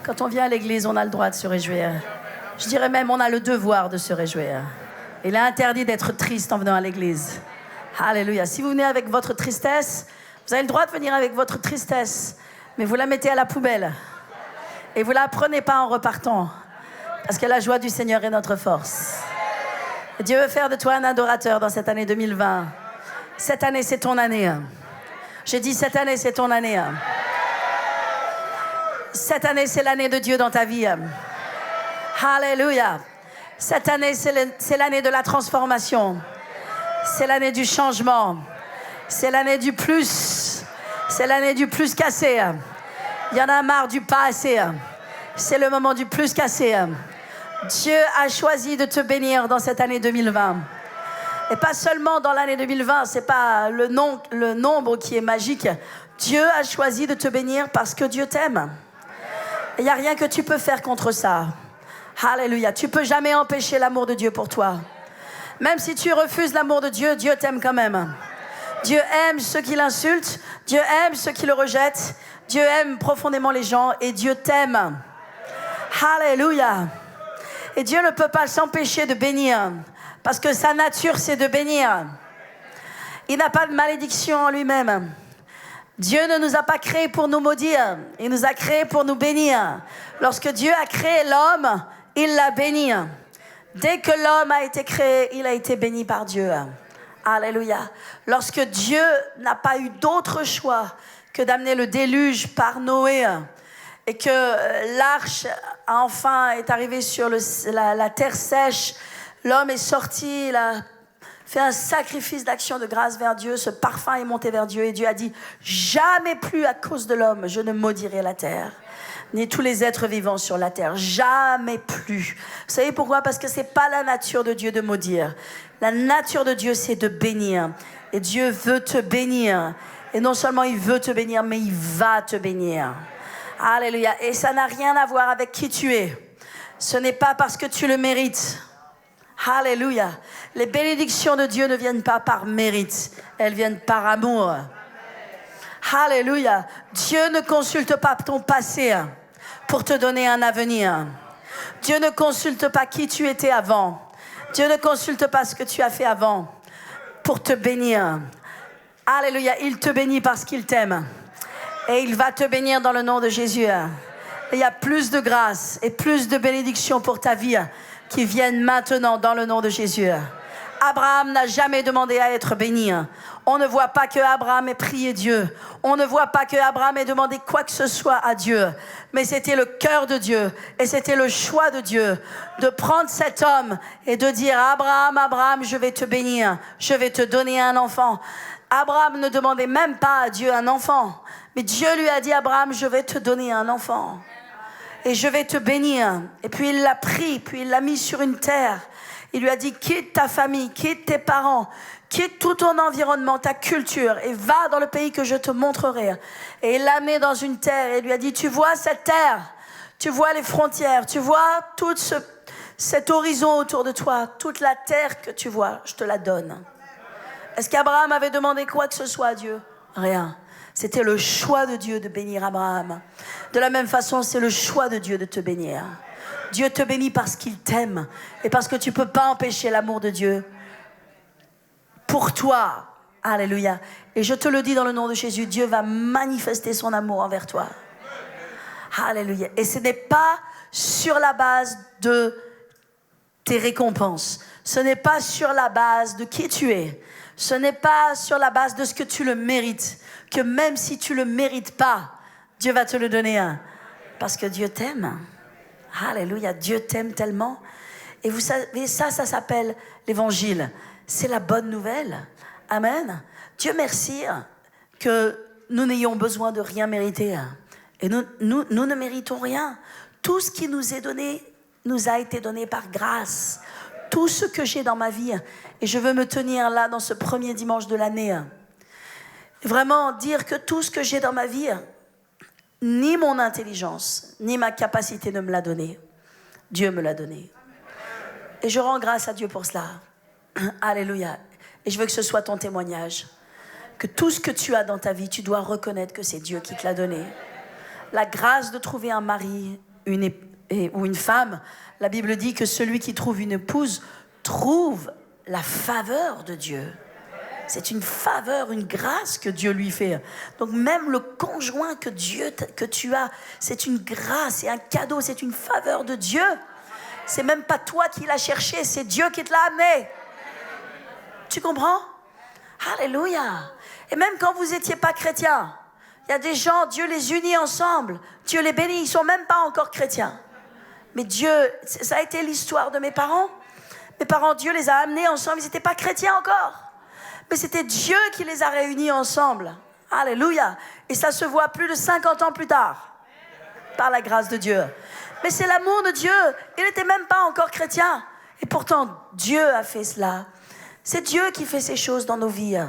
Quand on vient à l'église, on a le droit de se réjouir. Je dirais même, on a le devoir de se réjouir. Il est interdit d'être triste en venant à l'église. Alléluia. Si vous venez avec votre tristesse, vous avez le droit de venir avec votre tristesse, mais vous la mettez à la poubelle. Et vous ne la prenez pas en repartant. Parce que la joie du Seigneur est notre force. Et Dieu veut faire de toi un adorateur dans cette année 2020. Cette année, c'est ton année. J'ai dit, cette année, c'est ton année. Cette année, c'est l'année de Dieu dans ta vie. Alléluia. Cette année, c'est l'année de la transformation. C'est l'année du changement. C'est l'année du plus. C'est l'année du plus cassé. Il y en a marre du pas assez. C'est le moment du plus cassé. Dieu a choisi de te bénir dans cette année 2020. Et pas seulement dans l'année 2020, c'est pas le nombre qui est magique. Dieu a choisi de te bénir parce que Dieu t'aime. Il n'y a rien que tu peux faire contre ça. Alléluia. Tu ne peux jamais empêcher l'amour de Dieu pour toi. Même si tu refuses l'amour de Dieu, Dieu t'aime quand même. Dieu aime ceux qui l'insultent. Dieu aime ceux qui le rejettent. Dieu aime profondément les gens et Dieu t'aime. Alléluia. Et Dieu ne peut pas s'empêcher de bénir. Parce que sa nature, c'est de bénir. Il n'a pas de malédiction en lui-même. Dieu ne nous a pas créés pour nous maudire. Il nous a créés pour nous bénir. Lorsque Dieu a créé l'homme, il l'a béni. Dès que l'homme a été créé, il a été béni par Dieu. Alléluia. Lorsque Dieu n'a pas eu d'autre choix que d'amener le déluge par Noé et que l'arche enfin est arrivée sur la terre sèche, l'homme est sorti, il a fait un sacrifice d'action de grâce vers Dieu. Ce parfum est monté vers Dieu et Dieu a dit « Jamais plus à cause de l'homme, je ne maudirai la terre, ni tous les êtres vivants sur la terre. Jamais plus. » Vous savez pourquoi? Parce que ce n'est pas la nature de Dieu de maudire. La nature de Dieu, c'est de bénir. Et Dieu veut te bénir. Et non seulement il veut te bénir, mais il va te bénir. Alléluia. Et ça n'a rien à voir avec qui tu es. Ce n'est pas parce que tu le mérites. Alléluia. Les bénédictions de Dieu ne viennent pas par mérite, elles viennent par amour. Alléluia. Dieu ne consulte pas ton passé pour te donner un avenir. Dieu ne consulte pas qui tu étais avant. Dieu ne consulte pas ce que tu as fait avant pour te bénir. Alléluia. Il te bénit parce qu'il t'aime. Et il va te bénir dans le nom de Jésus. Et il y a plus de grâce et plus de bénédictions pour ta vie qui viennent maintenant dans le nom de Jésus. Abraham n'a jamais demandé à être béni. On ne voit pas que Abraham ait prié Dieu. On ne voit pas que Abraham ait demandé quoi que ce soit à Dieu. Mais c'était le cœur de Dieu et c'était le choix de Dieu de prendre cet homme et de dire « Abraham, Abraham, je vais te bénir. Je vais te donner un enfant. » Abraham ne demandait même pas à Dieu un enfant. Mais Dieu lui a dit « Abraham, je vais te donner un enfant. » Et je vais te bénir. Et puis il l'a pris, puis il l'a mis sur une terre. Il lui a dit, quitte ta famille, quitte tes parents, quitte tout ton environnement, ta culture, et va dans le pays que je te montrerai. Et il l'a mis dans une terre et lui a dit, tu vois cette terre, tu vois les frontières, tu vois tout cet horizon autour de toi, toute la terre que tu vois, je te la donne. Est-ce qu'Abraham avait demandé quoi que ce soit à Dieu? Rien. C'était le choix de Dieu de bénir Abraham. De la même façon, c'est le choix de Dieu de te bénir. Dieu te bénit parce qu'il t'aime et parce que tu ne peux pas empêcher l'amour de Dieu pour toi. Alléluia. Et je te le dis dans le nom de Jésus, Dieu va manifester son amour envers toi. Alléluia. Et ce n'est pas sur la base de tes récompenses. Ce n'est pas sur la base de qui tu es. Ce n'est pas sur la base de ce que tu le mérites. Que même si tu ne le mérites pas, Dieu va te le donner. Parce que Dieu t'aime. Alléluia. Dieu t'aime tellement. Et vous savez, ça s'appelle l'évangile. C'est la bonne nouvelle. Amen. Dieu merci que nous n'ayons besoin de rien mériter. Et nous ne méritons rien. Tout ce qui nous est donné nous a été donné par grâce. Tout ce que j'ai dans ma vie. Et je veux me tenir là dans ce premier dimanche de l'année. Vraiment dire que tout ce que j'ai dans ma vie, ni mon intelligence, ni ma capacité ne me l'a donné. Dieu me l'a donné. Et je rends grâce à Dieu pour cela. Alléluia. Et je veux que ce soit ton témoignage. Que tout ce que tu as dans ta vie, tu dois reconnaître que c'est Dieu qui te l'a donné. La grâce de trouver un mari ou une femme, la Bible dit que celui qui trouve une épouse trouve la faveur de Dieu. C'est une faveur, une grâce que Dieu lui fait. Donc même le conjoint que tu as, c'est une grâce, c'est un cadeau, c'est une faveur de Dieu. C'est même pas toi qui l'as cherché, c'est Dieu qui te l'a amené. Tu comprends? Alléluia. Et même quand vous n'étiez pas chrétien, il y a des gens, Dieu les unit ensemble, Dieu les bénit, ils ne sont même pas encore chrétiens. Mais Dieu, ça a été l'histoire de mes parents. Mes parents, Dieu les a amenés ensemble, ils n'étaient pas chrétiens encore. Mais c'était Dieu qui les a réunis ensemble. Alléluia. Et ça se voit plus de 50 ans plus tard, par la grâce de Dieu. Mais c'est l'amour de Dieu. Il n'était même pas encore chrétien. Et pourtant, Dieu a fait cela. C'est Dieu qui fait ces choses dans nos vies.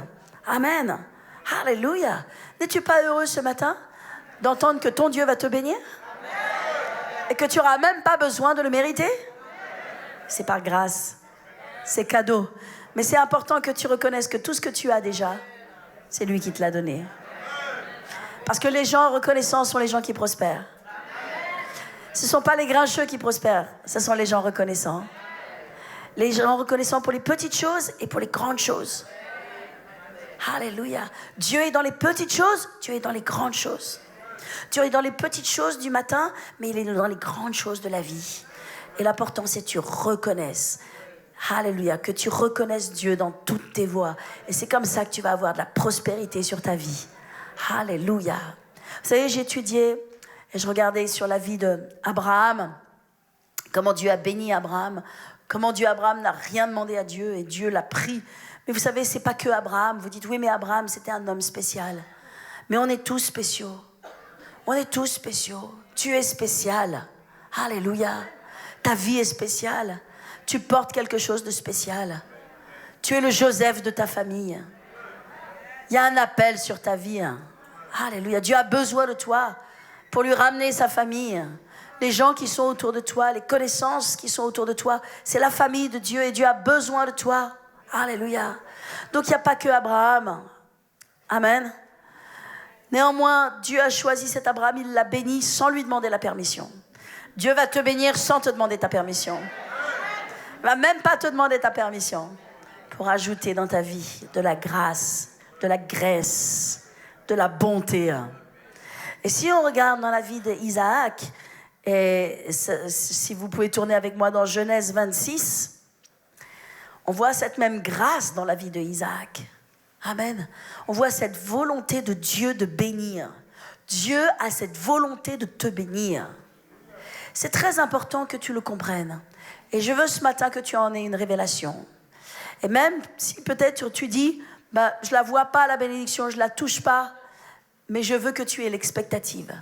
Amen. Alléluia. N'es-tu pas heureux ce matin d'entendre que ton Dieu va te bénir? Et que tu n'auras même pas besoin de le mériter? C'est par grâce. C'est cadeau. Mais c'est important que tu reconnaisses que tout ce que tu as déjà, c'est lui qui te l'a donné. Parce que les gens reconnaissants sont les gens qui prospèrent. Ce ne sont pas les grincheux qui prospèrent, ce sont les gens reconnaissants. Les gens reconnaissants pour les petites choses et pour les grandes choses. Alléluia. Dieu est dans les petites choses, Dieu est dans les grandes choses. Dieu est dans les petites choses du matin, mais il est dans les grandes choses de la vie. Et l'important, c'est que tu reconnaisses. Alléluia, que tu reconnaisses Dieu dans toutes tes voies. Et c'est comme ça que tu vas avoir de la prospérité sur ta vie. Alléluia. Vous savez, j'ai étudié et je regardais sur la vie d'Abraham, comment Dieu a béni Abraham, comment Abraham n'a rien demandé à Dieu et Dieu l'a pris. Mais vous savez, c'est pas que Abraham. Vous dites, oui, mais Abraham, c'était un homme spécial. Mais on est tous spéciaux. On est tous spéciaux. Tu es spécial. Alléluia. Ta vie est spéciale. Tu portes quelque chose de spécial. Tu es le Joseph de ta famille. Il y a un appel sur ta vie. Alléluia. Dieu a besoin de toi pour lui ramener sa famille. Les gens qui sont autour de toi, les connaissances qui sont autour de toi, c'est la famille de Dieu et Dieu a besoin de toi. Alléluia. Donc il n'y a pas que Abraham. Amen. Néanmoins, Dieu a choisi cet Abraham, il l'a béni sans lui demander la permission. Dieu va te bénir sans te demander ta permission. Il ne va même pas te demander ta permission pour ajouter dans ta vie de la grâce, de la graisse, de la bonté. Et si on regarde dans la vie d'Isaac, et si vous pouvez tourner avec moi dans Genèse 26, on voit cette même grâce dans la vie d'Isaac. Amen. On voit cette volonté de Dieu de bénir. Dieu a cette volonté de te bénir. C'est très important que tu le comprennes. Et je veux ce matin que tu en aies une révélation. Et même si peut-être tu dis, je ne la vois pas la bénédiction, je ne la touche pas, mais je veux que tu aies l'expectative.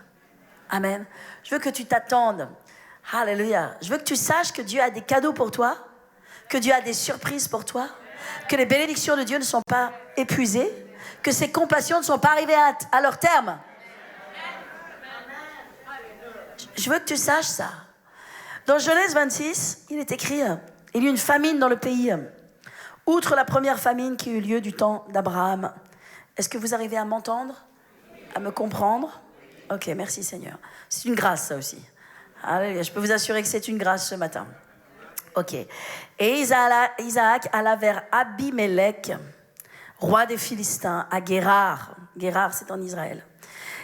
Amen. Je veux que tu t'attendes. Alléluia. Je veux que tu saches que Dieu a des cadeaux pour toi, que Dieu a des surprises pour toi, que les bénédictions de Dieu ne sont pas épuisées, que ses compassions ne sont pas arrivées à leur terme. Je veux que tu saches ça. Dans Genèse 26, il est écrit, il y eut une famine dans le pays, outre la première famine qui eut lieu du temps d'Abraham. Est-ce que vous arrivez à m'entendre, à me comprendre? Ok, merci Seigneur. C'est une grâce ça aussi. Alléluia. Je peux vous assurer que c'est une grâce ce matin. Ok. Et Isaac alla vers Abimelech, roi des Philistins, à Guérar. Guérar, c'est en Israël.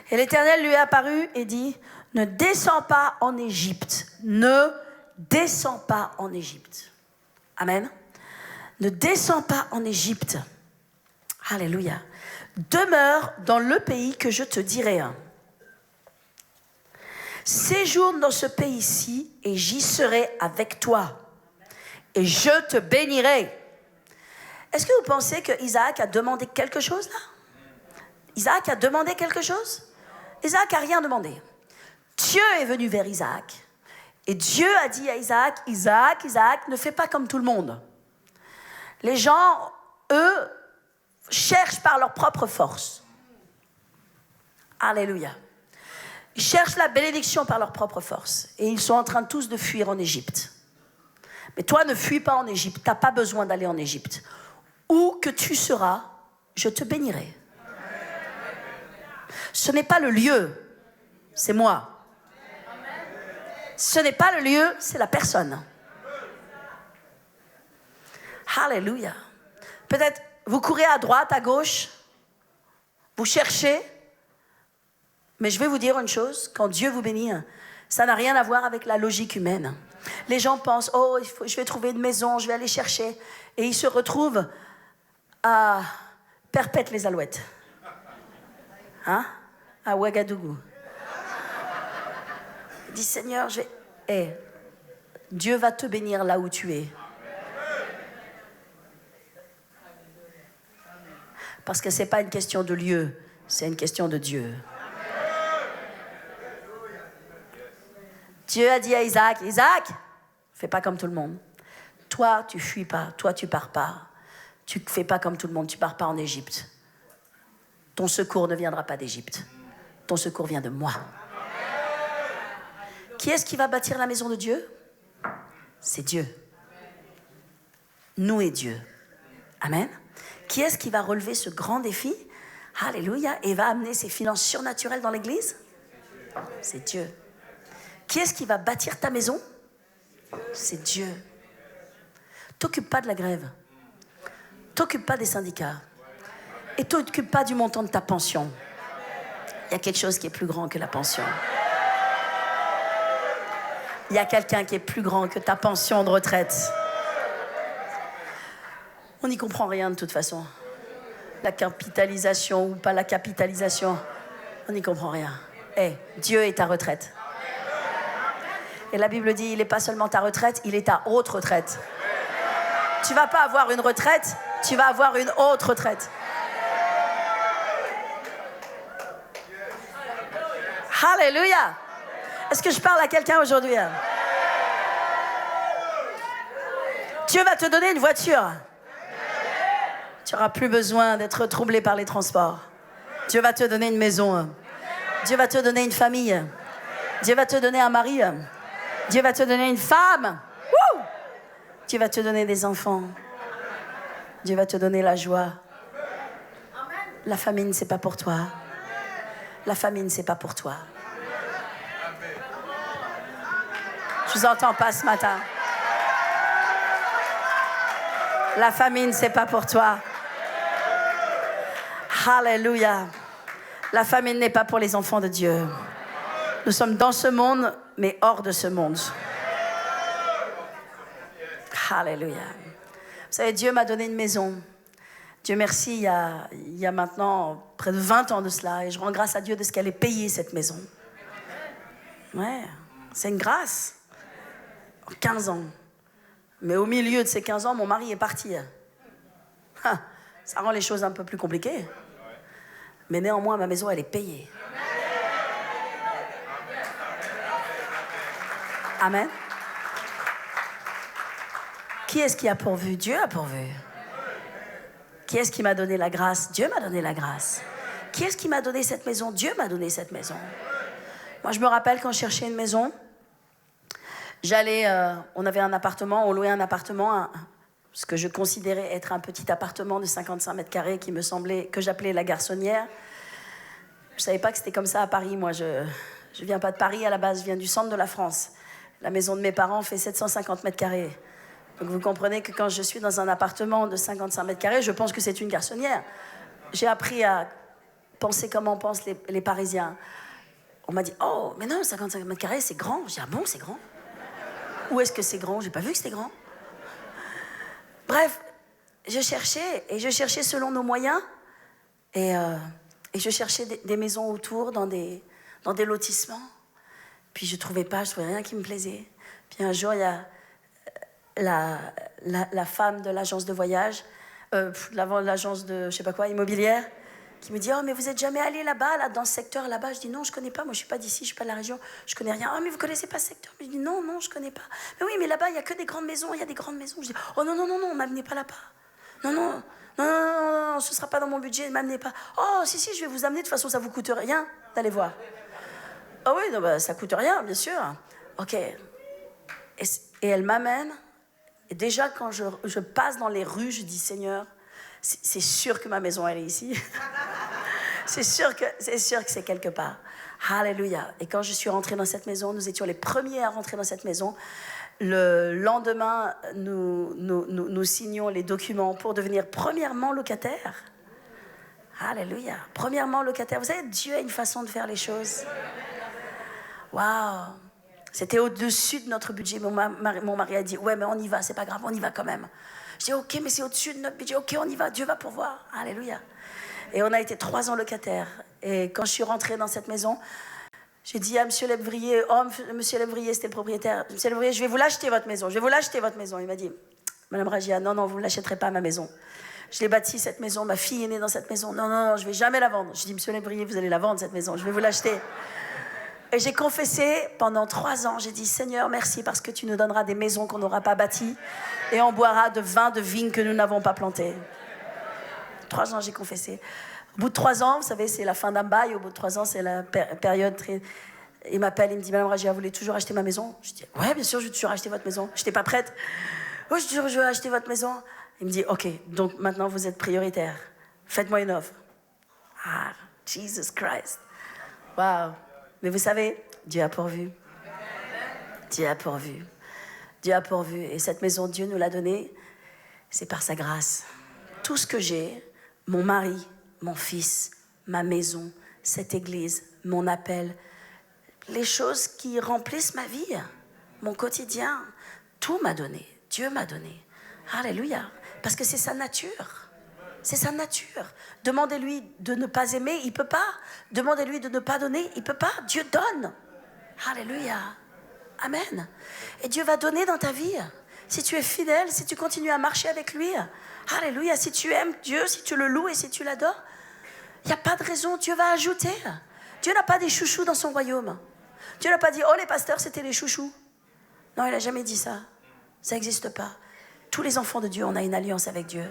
Et l'Éternel lui est apparu et dit, ne descends pas en Égypte. Ne descends pas en Égypte. Amen. Ne descends pas en Égypte. Alléluia. Demeure dans le pays que je te dirai. Séjourne dans ce pays-ci et j'y serai avec toi. Et je te bénirai. Est-ce que vous pensez que Isaac a demandé quelque chose là? Isaac a demandé quelque chose? Isaac n'a rien demandé. Dieu est venu vers Isaac. Et Dieu a dit à Isaac, Isaac, ne fais pas comme tout le monde. Les gens, eux, cherchent par leur propre force. Alléluia. Ils cherchent la bénédiction par leur propre force. Et ils sont en train tous de fuir en Égypte. Mais toi, ne fuis pas en Égypte. Tu n'as pas besoin d'aller en Égypte. Où que tu seras, je te bénirai. Ce n'est pas le lieu, c'est moi. Ce n'est pas le lieu, c'est la personne. Alléluia. Peut-être vous courez à droite, à gauche, vous cherchez, mais je vais vous dire une chose, quand Dieu vous bénit, ça n'a rien à voir avec la logique humaine. Les gens pensent, oh, je vais trouver une maison, je vais aller chercher, et ils se retrouvent à Perpète-les-Alouettes, hein? À Ouagadougou. Il dit, Seigneur, Dieu va te bénir là où tu es. Parce que ce n'est pas une question de lieu, c'est une question de Dieu. Dieu a dit à Isaac, Isaac, fais pas comme tout le monde. Toi, tu fuis pas, toi, tu pars pas. Tu fais pas comme tout le monde, tu pars pas en Égypte. Ton secours ne viendra pas d'Égypte. Ton secours vient de moi. Qui est-ce qui va bâtir la maison de Dieu? C'est Dieu. Nous et Dieu. Amen. Qui est-ce qui va relever ce grand défi? Alléluia. Et va amener ses finances surnaturelles dans l'église? C'est Dieu. Qui est-ce qui va bâtir ta maison? C'est Dieu. T'occupe pas de la grève. T'occupe pas des syndicats. Et t'occupe pas du montant de ta pension. Il y a quelque chose qui est plus grand que la pension. Il y a quelqu'un qui est plus grand que ta pension de retraite. On n'y comprend rien de toute façon. La capitalisation ou pas la capitalisation, on n'y comprend rien. Dieu est ta retraite. Et la Bible dit, il n'est pas seulement ta retraite, il est ta haute retraite. Tu ne vas pas avoir une retraite, tu vas avoir une haute retraite. Alléluia. Est-ce que je parle à quelqu'un aujourd'hui? Dieu va te donner une voiture. Tu n'auras plus besoin d'être troublé par les transports. Dieu va te donner une maison. Dieu va te donner une famille. Dieu va te donner un mari. Dieu va te donner une femme. Woo! Dieu va te donner des enfants. Dieu va te donner la joie. La famine, c'est pas pour toi. La famine, c'est pas pour toi. Je vous entends pas ce matin. La famine, c'est pas pour toi. Alléluia. La famine n'est pas pour les enfants de Dieu. Nous sommes dans ce monde, mais hors de ce monde. Alléluia. Vous savez, Dieu m'a donné une maison. Dieu merci, il y a maintenant près de 20 ans de cela. Et je rends grâce à Dieu de ce qu'elle ait payé, cette maison. Ouais, c'est une grâce. 15 ans. Mais au milieu de ces 15 ans, mon mari est parti. Ça rend les choses un peu plus compliquées. Mais néanmoins, ma maison, elle est payée. Amen. Qui est-ce qui a pourvu? Dieu a pourvu. Qui est-ce qui m'a donné la grâce? Dieu m'a donné la grâce. Qui est-ce qui m'a donné cette maison? Dieu m'a donné cette maison. Moi, je me rappelle quand je cherchais une maison, on avait un appartement, on louait un appartement, ce que je considérais être un petit appartement de 55 mètres carrés qui me semblait, que j'appelais la garçonnière. Je ne savais pas que c'était comme ça à Paris. Moi, je ne viens pas de Paris à la base, je viens du centre de la France. La maison de mes parents fait 750 mètres carrés. Donc vous comprenez que quand je suis dans un appartement de 55 mètres carrés, je pense que c'est une garçonnière. J'ai appris à penser comme en pensent les Parisiens. On m'a dit, oh, mais non, 55 mètres carrés, c'est grand. J'ai dit, ah bon, c'est grand? Où est-ce que c'est grand? J'ai pas vu que c'était grand. Bref, je cherchais selon nos moyens, et je cherchais des maisons autour, dans des lotissements. Puis je trouvais rien qui me plaisait. Puis un jour, il y a la femme de l'agence de voyage, l'agence de, je sais pas quoi, immobilière, qui me dit, oh, mais vous êtes jamais allé là-bas, dans ce secteur là-bas? Je dis, non, je connais pas, moi je suis pas d'ici, je suis pas de la région, je connais rien. Oh, mais vous connaissez pas ce secteur? Je dis, non, je connais pas. Mais oui, mais là-bas, il y a que des grandes maisons, il y a des grandes maisons. Je dis, oh non, m'amenez pas là-bas. Non, ce sera pas dans mon budget, m'amenez pas. Oh, si, je vais vous amener, de toute façon, ça vous coûte rien d'aller voir. Ah oui, non, ça coûte rien, bien sûr. Ok. Et elle m'amène, et déjà, quand je passe dans les rues, je dis, Seigneur, c'est sûr que ma maison, elle est ici. c'est sûr que c'est quelque part. Alléluia. Et quand je suis rentrée dans cette maison, nous étions les premiers à rentrer dans cette maison. Le lendemain, nous signions les documents pour devenir premièrement locataires. Alléluia. Premièrement locataire. Vous savez, Dieu a une façon de faire les choses. Waouh. C'était au-dessus de notre budget. Mon mari a dit, ouais, mais on y va, c'est pas grave, on y va quand même. Je dis, ok, mais c'est au-dessus de notre budget. Ok, on y va, Dieu va pourvoir. Alléluia. Et on a été 3 ans locataires. Et quand je suis rentrée dans cette maison, j'ai dit à M. Lévrier, M. Lévrier, c'était le propriétaire, M. Lévrier, je vais vous l'acheter votre maison, je vais vous l'acheter votre maison. Il m'a dit, Madame Ragia, non, vous ne l'achèterez pas ma maison. Je l'ai bâtie cette maison, ma fille est née dans cette maison. Non, je ne vais jamais la vendre. Je dis, M. Lévrier, vous allez la vendre cette maison, je vais vous l'acheter. Et j'ai confessé pendant 3 ans, j'ai dit, Seigneur, merci parce que tu nous donneras des maisons qu'on n'aura pas bâties et on boira de vin de vigne que nous n'avons pas planté. 3 ans, j'ai confessé. Au bout de 3 ans, vous savez, c'est la fin d'un bail. Au bout de 3 ans, c'est la période très... Il m'appelle, il me dit, Madame Ragia, vous voulez toujours acheter ma maison? Je dis, ouais, bien sûr, je veux toujours acheter votre maison. Je n'étais pas prête. Oui, je veux acheter votre maison. Il me dit, ok, donc maintenant vous êtes prioritaire. Faites-moi une offre. Ah, Jesus Christ. Waouh. Mais vous savez, Dieu a pourvu. Dieu a pourvu. Dieu a pourvu. Et cette maison, Dieu nous l'a donnée, c'est par sa grâce. Tout ce que j'ai, mon mari, mon fils, ma maison, cette église, mon appel, les choses qui remplissent ma vie, mon quotidien, tout m'a donné. Dieu m'a donné. Alléluia. Parce que c'est sa nature. C'est sa nature. Demandez-lui de ne pas aimer, il ne peut pas. Demandez-lui de ne pas donner, il ne peut pas. Dieu donne. Alléluia. Amen. Et Dieu va donner dans ta vie. Si tu es fidèle, si tu continues à marcher avec lui. Alléluia. Si tu aimes Dieu, si tu le loues et si tu l'adores, il n'y a pas de raison. Dieu va ajouter. Dieu n'a pas des chouchous dans son royaume. Dieu n'a pas dit, oh les pasteurs, c'était les chouchous. Non, il n'a jamais dit ça. Ça n'existe pas. Tous les enfants de Dieu, on a une alliance avec Dieu.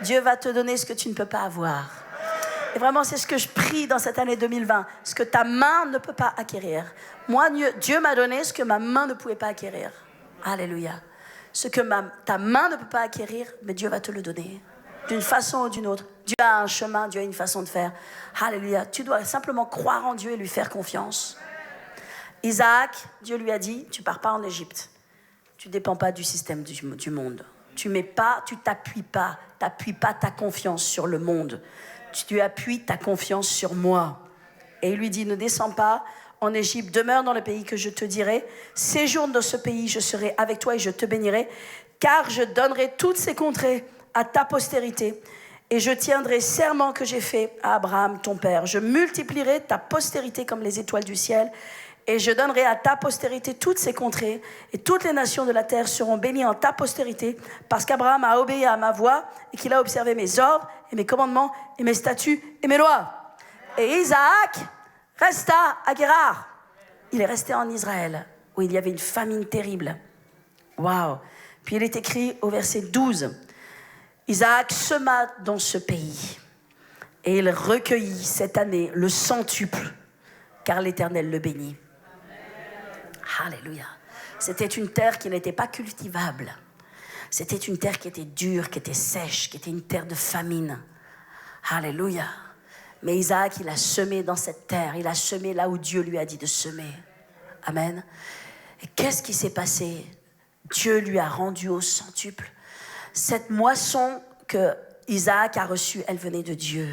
Dieu va te donner ce que tu ne peux pas avoir. Et vraiment, c'est ce que je prie dans cette année 2020. Ce que ta main ne peut pas acquérir. Moi, Dieu m'a donné ce que ma main ne pouvait pas acquérir. Alléluia. Ce que ta main ne peut pas acquérir, mais Dieu va te le donner. D'une façon ou d'une autre. Dieu a un chemin, Dieu a une façon de faire. Alléluia. Tu dois simplement croire en Dieu et lui faire confiance. Isaac, Dieu lui a dit, tu ne pars pas en Égypte. Tu ne dépends pas du système du monde. Tu t'appuies pas ta confiance sur le monde. Tu appuies ta confiance sur moi. Et il lui dit, ne descends pas en Égypte, demeure dans le pays que je te dirai. Séjourne dans ce pays, je serai avec toi et je te bénirai, car je donnerai toutes ces contrées à ta postérité. Et je tiendrai serment que j'ai fait à Abraham, ton père. Je multiplierai ta postérité comme les étoiles du ciel. Et je donnerai à ta postérité toutes ces contrées, et toutes les nations de la terre seront bénies en ta postérité, parce qu'Abraham a obéi à ma voix, et qu'il a observé mes ordres, et mes commandements, et mes statuts, et mes lois. Et Isaac resta à Guérar. Il est resté en Israël, où il y avait une famine terrible. Waouh! Puis il est écrit au verset 12, Isaac sema dans ce pays, et il recueillit cette année le centuple, car l'Éternel le bénit. Alléluia. C'était une terre qui n'était pas cultivable. C'était une terre qui était dure, qui était sèche, qui était une terre de famine. Alléluia. Mais Isaac, il a semé dans cette terre. Il a semé là où Dieu lui a dit de semer. Amen. Et qu'est-ce qui s'est passé? Dieu lui a rendu au centuple. Cette moisson que Isaac a reçue, elle venait de Dieu.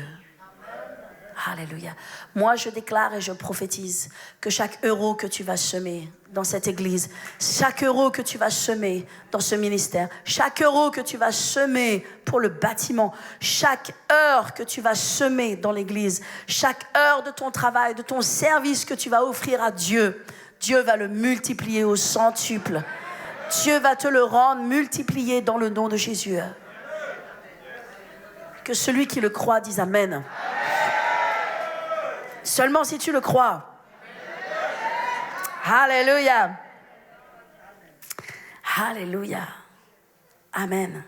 Alléluia. Moi, je déclare et je prophétise que chaque euro que tu vas semer dans cette église, chaque euro que tu vas semer dans ce ministère, chaque euro que tu vas semer pour le bâtiment, chaque heure que tu vas semer dans l'église, chaque heure de ton travail, de ton service que tu vas offrir à Dieu, Dieu va le multiplier au centuple. Dieu va te le rendre multiplié dans le nom de Jésus. Que celui qui le croit dise Amen. Seulement si tu le crois. Alléluia. Alléluia. Amen.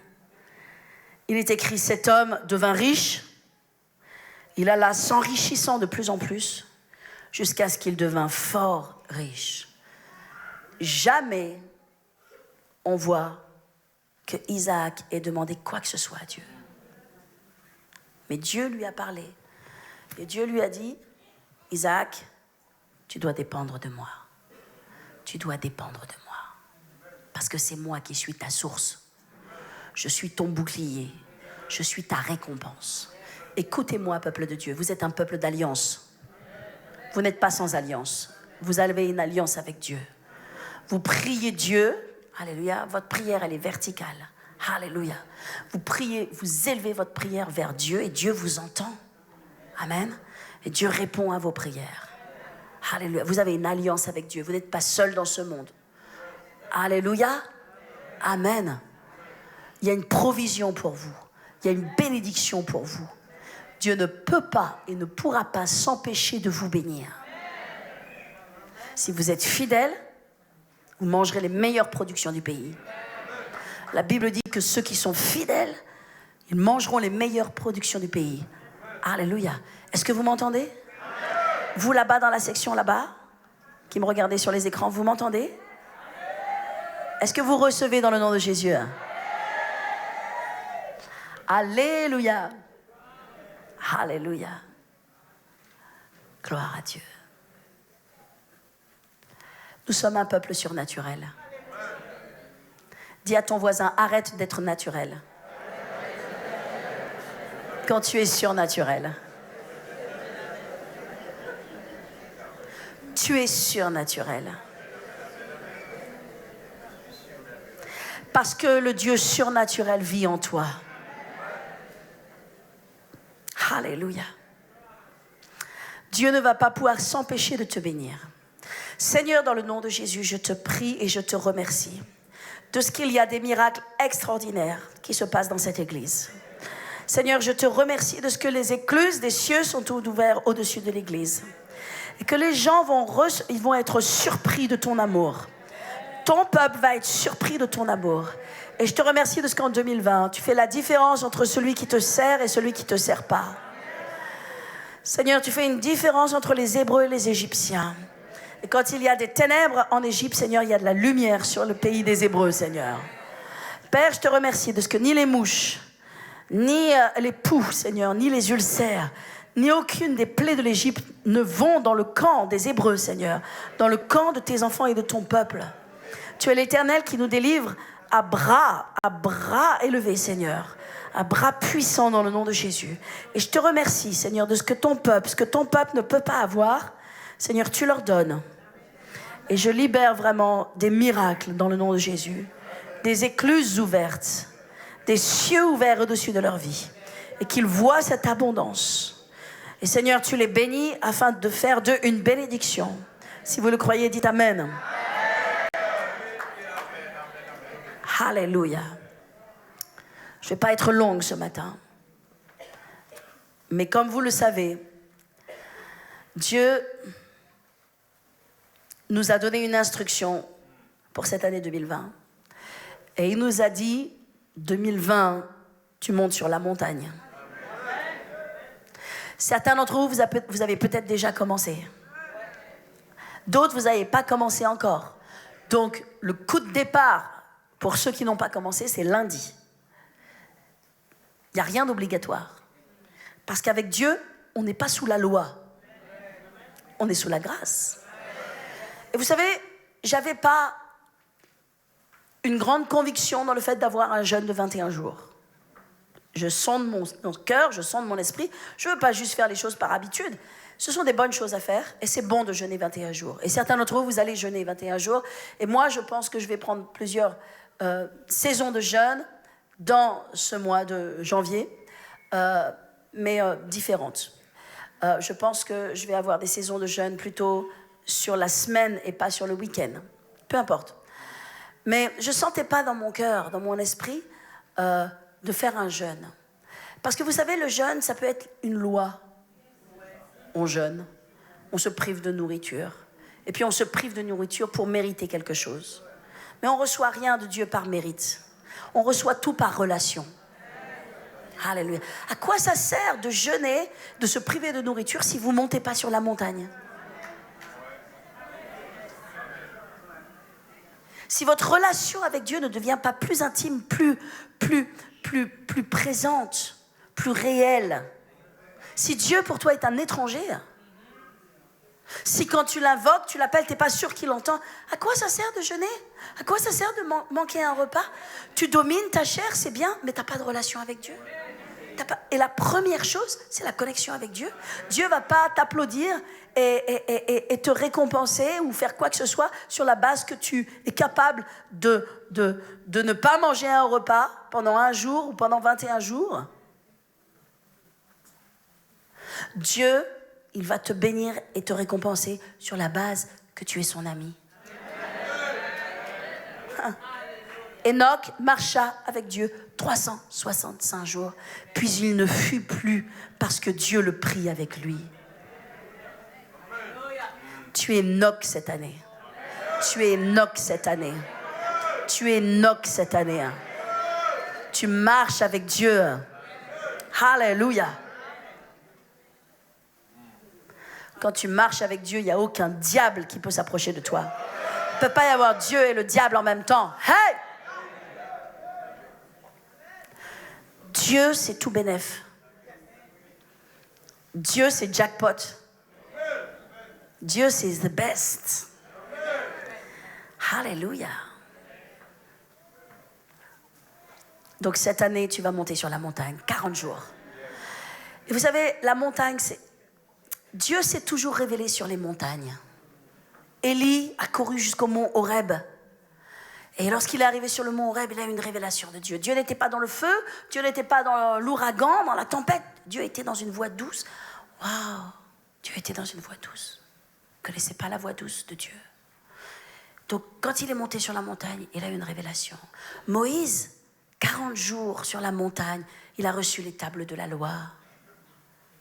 Il est écrit, cet homme devint riche. Il alla s'enrichissant de plus en plus jusqu'à ce qu'il devint fort riche. Jamais on voit que Isaac ait demandé quoi que ce soit à Dieu. Mais Dieu lui a parlé. Et Dieu lui a dit, Isaac, tu dois dépendre de moi. Tu dois dépendre de moi. Parce que c'est moi qui suis ta source. Je suis ton bouclier. Je suis ta récompense. Écoutez-moi, peuple de Dieu. Vous êtes un peuple d'alliance. Vous n'êtes pas sans alliance. Vous avez une alliance avec Dieu. Vous priez Dieu. Alléluia. Votre prière, elle est verticale. Alléluia. Vous priez, vous élevez votre prière vers Dieu et Dieu vous entend. Amen. Et Dieu répond à vos prières. Alléluia. Vous avez une alliance avec Dieu. Vous n'êtes pas seul dans ce monde. Alléluia. Amen. Il y a une provision pour vous. Il y a une bénédiction pour vous. Dieu ne peut pas et ne pourra pas s'empêcher de vous bénir. Si vous êtes fidèle, vous mangerez les meilleures productions du pays. La Bible dit que ceux qui sont fidèles, ils mangeront les meilleures productions du pays. Alléluia. Est-ce que vous m'entendez? Vous là-bas dans la section là-bas, qui me regardez sur les écrans, vous m'entendez? Est-ce que vous recevez dans le nom de Jésus? Alléluia. Alléluia. Gloire à Dieu. Nous sommes un peuple surnaturel. Dis à ton voisin, arrête d'être naturel. Quand tu es surnaturel. Tu es surnaturel. Parce que le Dieu surnaturel vit en toi. Alléluia. Dieu ne va pas pouvoir s'empêcher de te bénir. Seigneur, dans le nom de Jésus, je te prie et je te remercie de ce qu'il y a des miracles extraordinaires qui se passent dans cette église. Seigneur, je te remercie de ce que les écluses des cieux sont ouvertes au-dessus de l'église. Et que les gens vont être surpris de ton amour. Ton peuple va être surpris de ton amour. Et je te remercie de ce qu'en 2020, tu fais la différence entre celui qui te sert et celui qui ne te sert pas. Seigneur, tu fais une différence entre les Hébreux et les Égyptiens. Et quand il y a des ténèbres en Égypte, Seigneur, il y a de la lumière sur le pays des Hébreux, Seigneur. Père, je te remercie de ce que ni les mouches, ni les poux, Seigneur, ni les ulcères, ni aucune des plaies de l'Égypte ne vont dans le camp des Hébreux, Seigneur, dans le camp de tes enfants et de ton peuple. Tu es l'Éternel qui nous délivre à bras élevés, Seigneur, à bras puissants dans le nom de Jésus. Et je te remercie, Seigneur, de ce que ton peuple ne peut pas avoir, Seigneur, tu leur donnes. Et je libère vraiment des miracles dans le nom de Jésus, des écluses ouvertes, des cieux ouverts au-dessus de leur vie, et qu'ils voient cette abondance. Et Seigneur, tu les bénis afin de faire d'eux une bénédiction. Si vous le croyez, dites Amen. Alléluia. Je ne vais pas être longue ce matin. Mais comme vous le savez, Dieu nous a donné une instruction pour cette année 2020. Et il nous a dit, 2020, tu montes sur la montagne. Certains d'entre vous, vous avez peut-être déjà commencé. D'autres, vous n'avez pas commencé encore. Donc, le coup de départ, pour ceux qui n'ont pas commencé, c'est lundi. Il n'y a rien d'obligatoire. Parce qu'avec Dieu, on n'est pas sous la loi. On est sous la grâce. Et vous savez, j'avais pas une grande conviction dans le fait d'avoir un jeûne de 21 jours. Je sonde mon cœur, je sonde mon esprit. Je ne veux pas juste faire les choses par habitude. Ce sont des bonnes choses à faire et c'est bon de jeûner 21 jours. Et certains d'entre vous, vous allez jeûner 21 jours. Et moi, je pense que je vais prendre plusieurs saisons de jeûne dans ce mois de janvier, mais différentes. Je pense que je vais avoir des saisons de jeûne plutôt sur la semaine et pas sur le week-end. Peu importe. Mais je ne sentais pas dans mon cœur, dans mon esprit, de faire un jeûne. Parce que vous savez, le jeûne, ça peut être une loi. On jeûne, on se prive de nourriture. Et puis on se prive de nourriture pour mériter quelque chose. Mais on ne reçoit rien de Dieu par mérite. On reçoit tout par relation. Alléluia. À quoi ça sert de jeûner, de se priver de nourriture si vous ne montez pas sur la montagne? Si votre relation avec Dieu ne devient pas plus intime, plus présente, plus réelle. Si Dieu pour toi est un étranger, Si quand tu l'invoques, tu l'appelles, tu n'es pas sûr qu'il entend, à quoi ça sert de jeûner? À quoi ça sert de manquer un repas? Tu domines ta chair, c'est bien, mais tu n'as pas de relation avec Dieu. Et la première chose, c'est la connexion avec Dieu. Dieu ne va pas t'applaudir et te récompenser ou faire quoi que ce soit sur la base que tu es capable de ne pas manger un repas pendant 1 jour ou pendant 21 jours. Dieu, il va te bénir et te récompenser sur la base que tu es son ami. Enoch marcha avec Dieu 365 jours, puis il ne fut plus parce que Dieu le prit avec lui. Tu es Enoch cette année. Tu es Enoch cette année. Tu es Enoch cette année. Tu marches avec Dieu. Alléluia. Quand tu marches avec Dieu, il n'y a aucun diable qui peut s'approcher de toi. Il ne peut pas y avoir Dieu et le diable en même temps. Hey! Dieu, c'est tout bénef. Dieu, c'est jackpot. Dieu, c'est the best. Alléluia. Donc cette année, tu vas monter sur la montagne, 40 jours. Et vous savez, la montagne, c'est... Dieu s'est toujours révélé sur les montagnes. Élie a couru jusqu'au mont Horeb. Et lorsqu'il est arrivé sur le mont Horeb, il a eu une révélation de Dieu. Dieu n'était pas dans le feu, Dieu n'était pas dans l'ouragan, dans la tempête. Dieu était dans une voix douce. Waouh! Dieu était dans une voix douce. Vous ne connaissez pas la voix douce de Dieu. Donc, quand il est monté sur la montagne, il a eu une révélation. Moïse, 40 jours sur la montagne, il a reçu les tables de la loi.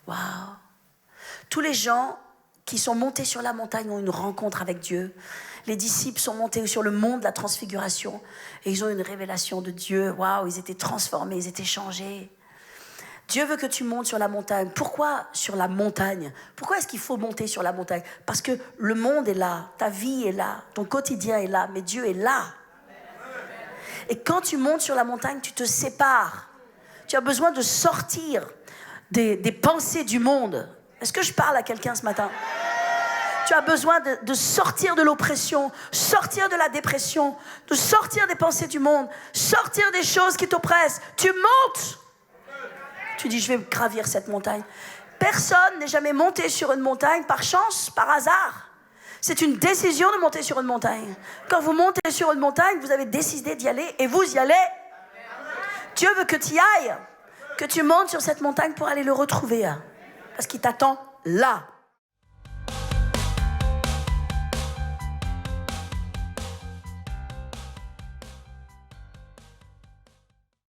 Waouh! Tous les gens qui sont montés sur la montagne ont une rencontre avec Dieu. Les disciples sont montés sur le mont de la transfiguration et ils ont une révélation de Dieu. Waouh, ils étaient transformés, ils étaient changés. Dieu veut que tu montes sur la montagne. Pourquoi sur la montagne? Pourquoi est-ce qu'il faut monter sur la montagne? Parce que le monde est là, ta vie est là, ton quotidien est là, mais Dieu est là. Et quand tu montes sur la montagne, tu te sépares. Tu as besoin de sortir des pensées du monde. Est-ce que je parle à quelqu'un ce matin? Tu as besoin de sortir de l'oppression, sortir de la dépression, de sortir des pensées du monde, sortir des choses qui t'oppressent. Tu montes. Tu dis, je vais gravir cette montagne. Personne n'est jamais monté sur une montagne par chance, par hasard. C'est une décision de monter sur une montagne. Quand vous montez sur une montagne, vous avez décidé d'y aller et vous y allez. Dieu veut que tu y ailles, que tu montes sur cette montagne pour aller le retrouver. Parce qu'il t'attend là.